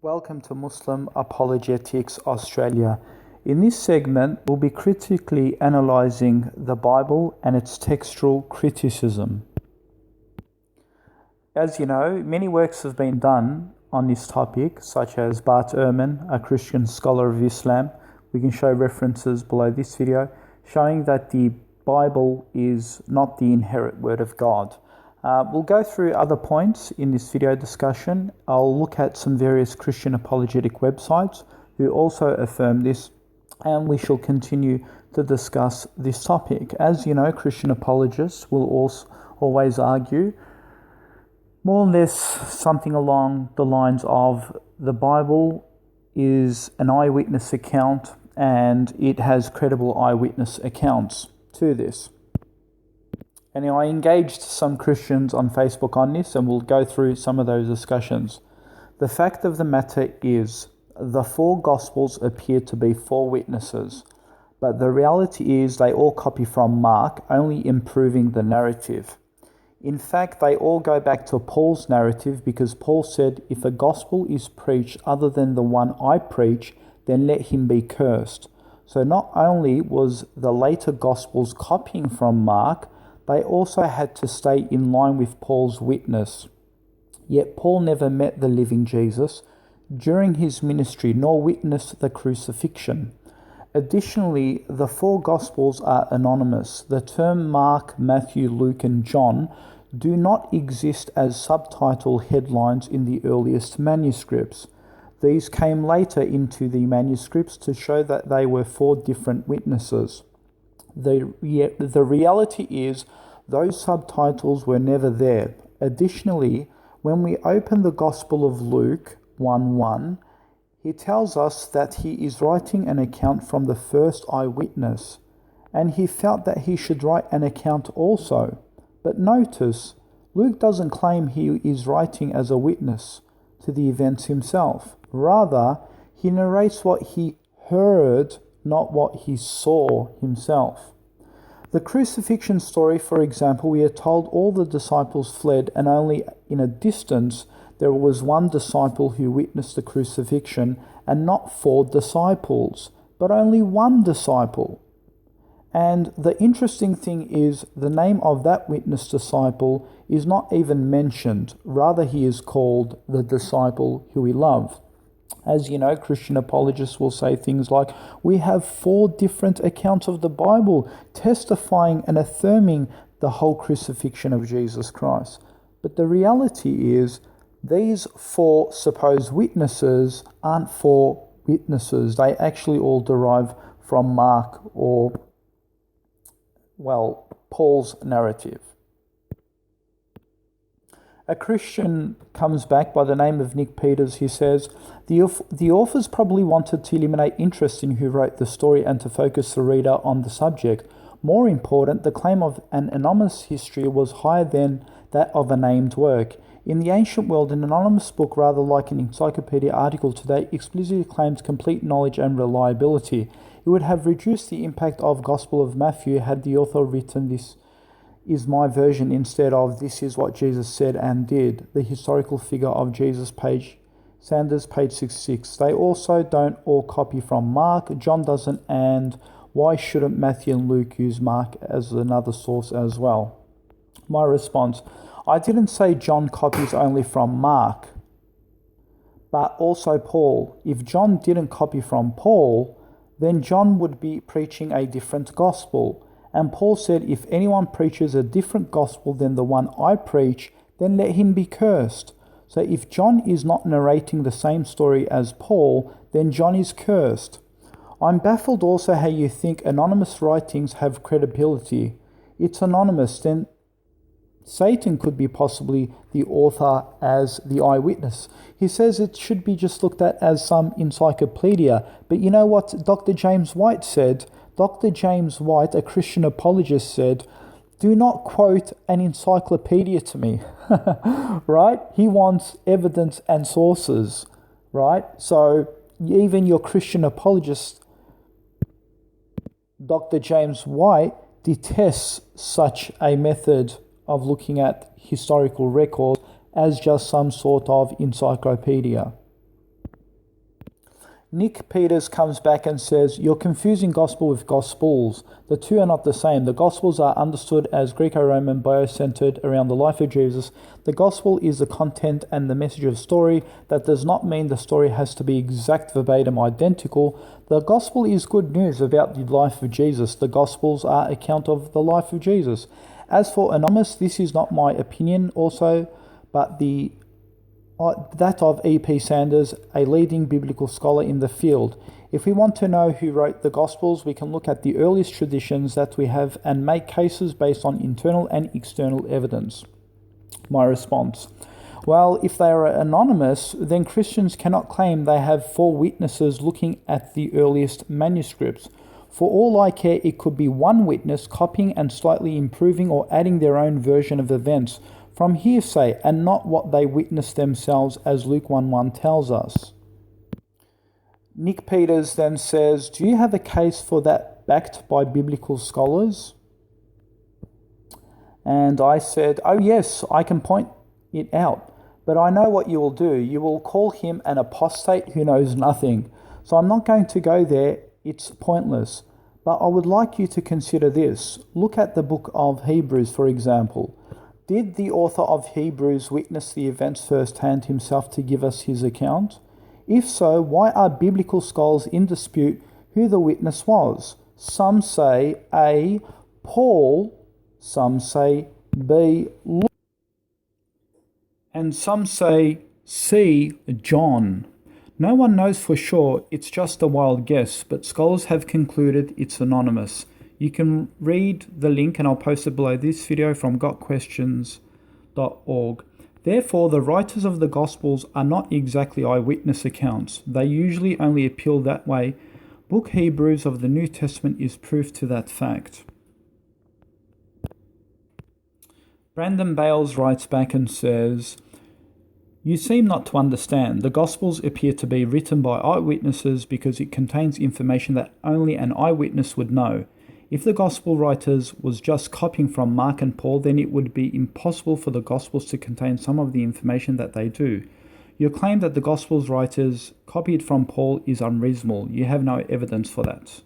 Welcome to Muslim Apologetics Australia. In this segment, we'll be critically analysing the Bible and its textual criticism. As you know, many works have been done on this topic, such as Bart Ehrman, a Christian scholar of Islam. We can show references below this video, showing that the Bible is not the inherent word of God. We'll go through other points in this video discussion. I'll look at some various Christian apologetic websites who also affirm this, and we shall continue to discuss this topic. As you know, Christian apologists will always argue more or less something along the lines of the Bible is an eyewitness account and it has credible eyewitness accounts to this. And I engaged some Christians on Facebook on this, and we'll go through some of those discussions. The fact of the matter is, the four Gospels appear to be four witnesses, but the reality is they all copy from Mark, only improving the narrative. In fact, they all go back to Paul's narrative, because Paul said, if a gospel is preached other than the one I preach, then let him be cursed. So not only was the later Gospels copying from Mark, they also had to stay in line with Paul's witness. Yet Paul never met the living Jesus during his ministry, nor witnessed the crucifixion. Additionally, the four Gospels are anonymous. The term Mark, Matthew, Luke, and John do not exist as subtitle headlines in the earliest manuscripts. These came later into the manuscripts to show that they were four different witnesses. The reality is, those subtitles were never there. Additionally, when we open the Gospel of Luke 1:1, he tells us that he is writing an account from the first eyewitness, and he felt that he should write an account also. But notice, Luke doesn't claim he is writing as a witness to the events himself. Rather, he narrates what he heard, not what he saw himself. The crucifixion story, for example, we are told all the disciples fled, and only in a distance there was one disciple who witnessed the crucifixion, and not four disciples, but only one disciple. And the interesting thing is, the name of that witness disciple is not even mentioned. Rather, he is called the disciple who he loved. As you know, Christian apologists will say things like, we have four different accounts of the Bible testifying and affirming the whole crucifixion of Jesus Christ. But the reality is, these four supposed witnesses aren't four witnesses. They actually all derive from Mark or, Paul's narrative. A Christian comes back by the name of Nick Peters. He says, the authors probably wanted to eliminate interest in who wrote the story and to focus the reader on the subject. More important, the claim of an anonymous history was higher than that of a named work. In the ancient world, an anonymous book, rather like an encyclopedia article today, explicitly claims complete knowledge and reliability. It would have reduced the impact of Gospel of Mathew had the author written "This is my version" instead of "This is what Jesus said and did." The historical figure of Jesus, Sanders, page 66. They also don't all copy from Mark. John doesn't, and why shouldn't Matthew and Luke use Mark as another source as well? My response, I didn't say John copies only from Mark, but also Paul. If John didn't copy from Paul, then John would be preaching a different gospel. And Paul said, if anyone preaches a different gospel than the one I preach, then let him be cursed. So if John is not narrating the same story as Paul, then John is cursed. I'm baffled also how you think anonymous writings have credibility. It's anonymous, then Satan could be possibly the author as the eyewitness. He says it should be just looked at as some encyclopedia. But you know what Dr. James White said? Dr. James White, a Christian apologist, said, do not quote an encyclopedia to me, right? He wants evidence and sources, right? So even your Christian apologist, Dr. James White, detests such a method of looking at historical records as just some sort of encyclopedia. Nick Peters comes back and says, "You're confusing gospel with gospels. The two are not the same. The gospels are understood as Greco-Roman bio-centered around the life of Jesus. The gospel is the content and the message of story. That does not mean the story has to be exact, verbatim, identical. The gospel is good news about the life of Jesus. The gospels are account of the life of Jesus. As for anonymous, this is not my opinion also, but that of E.P. Sanders, a leading biblical scholar in the field. If we want to know who wrote the Gospels, we can look at the earliest traditions that we have and make cases based on internal and external evidence." My response: well, if they are anonymous, then Christians cannot claim they have 4 witnesses looking at the earliest manuscripts. For all I care, it could be one witness copying and slightly improving or adding their own version of events from hearsay and not what they witnessed themselves, as Luke 1:1 tells us. Nick Peters then says, "Do you have a case for that backed by biblical scholars?" And I said, "Oh yes, I can point it out, but I know what you will do. You will call him an apostate who knows nothing. So I'm not going to go there, it's pointless. But I would like you to consider this. Look at the book of Hebrews, for example. Did the author of Hebrews witness the events firsthand himself to give us his account? If so, why are biblical scholars in dispute who the witness was? Some say A, Paul, some say B, Luke, and some say C, John. No one knows for sure, it's just a wild guess, but scholars have concluded it's anonymous. You can read the link, and I'll post it below this video, from gotquestions.org. Therefore, the writers of the Gospels are not exactly eyewitness accounts. They usually only appeal that way. Book Hebrews of the New Testament is proof to that fact." Brandon Bales writes back and says, "You seem not to understand. The Gospels appear to be written by eyewitnesses because it contains information that only an eyewitness would know. If the Gospel writers was just copying from Mark and Paul, then it would be impossible for the Gospels to contain some of the information that they do. Your claim that the Gospels writers copied from Paul is unreasonable. You have no evidence for that."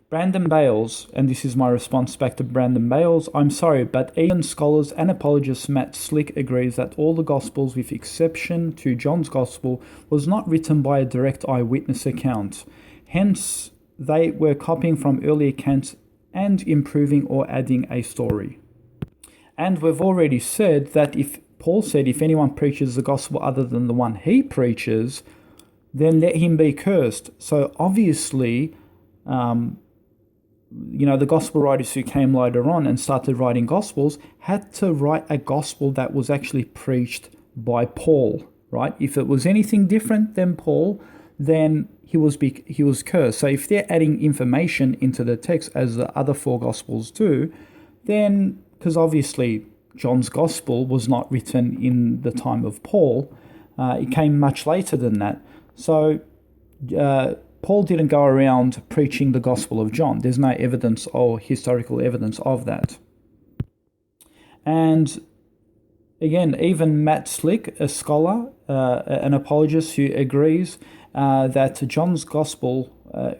Brandon Bales, and this is my response back to Brandon Bales, "I'm sorry, but even scholars and apologist Matt Slick agrees that all the Gospels, with exception to John's Gospel, was not written by a direct eyewitness account. Hence, they were copying from early accounts and improving or adding a story. And we've already said that if Paul said, if anyone preaches the gospel other than the one he preaches, then let him be cursed. So obviously, the gospel writers who came later on and started writing gospels had to write a gospel that was actually preached by Paul, right? If it was anything different than Paul, then he was cursed. So if they're adding information into the text as the other 4 gospels do, then, because obviously John's gospel was not written in the time of Paul, it came much later than that. So Paul didn't go around preaching the Gospel of John. There's no evidence or historical evidence of that. And again, even Matt Slick, a scholar, an apologist who agrees that John's Gospel,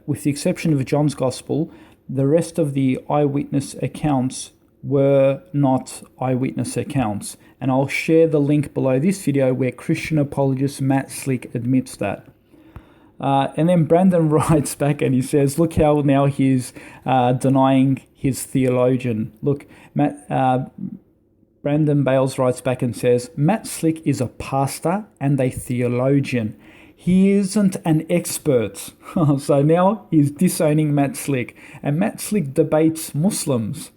with the exception of John's Gospel, the rest of the eyewitness accounts were not eyewitness accounts. And I'll share the link below this video where Christian apologist Matt Slick admits that. And then Brandon writes back and he says, look how now he's denying his theologian. Look, Brandon Bales writes back and says, Matt Slick is a pastor and a theologian. He isn't an expert. So now he's disowning Matt Slick. And Matt Slick debates Muslims.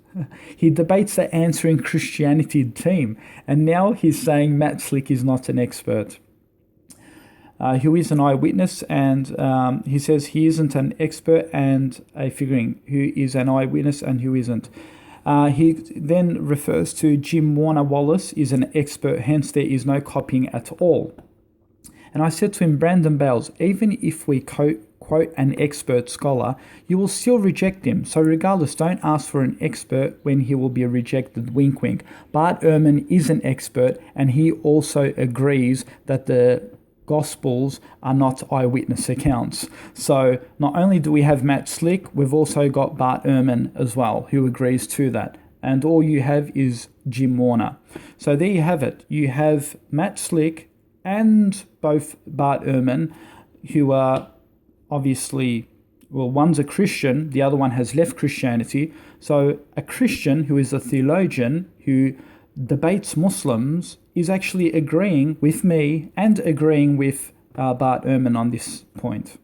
He debates the Answering Christianity team. And now he's saying Matt Slick is not an expert. Who is an eyewitness, and he says he isn't an expert and a figuring who is an eyewitness and who isn't. He then refers to Jim Warner Wallace is an expert, hence there is no copying at all. And I said to him, Brandon Bales, even if we quote an expert scholar, you will still reject him. So regardless, don't ask for an expert when he will be rejected, wink wink. Bart Ehrman is an expert, and he also agrees that the Gospels are not eyewitness accounts. So not only do we have Matt Slick, we've also got Bart Ehrman as well, who agrees to that. And all you have is Jim Warner. So there you have it. You have Matt Slick and both Bart Ehrman, who are obviously, well, one's a Christian, the other one has left Christianity. So a Christian who is a theologian who debates Muslims is actually agreeing with me and agreeing with Bart Ehrman on this point.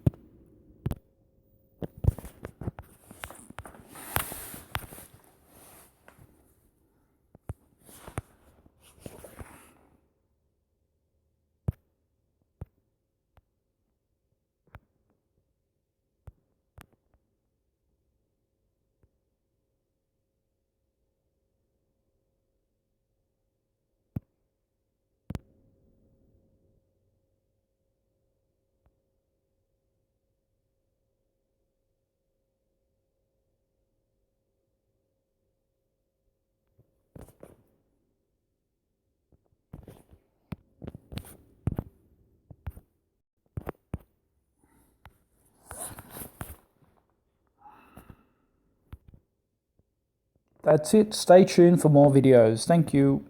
That's it. Stay tuned for more videos. Thank you.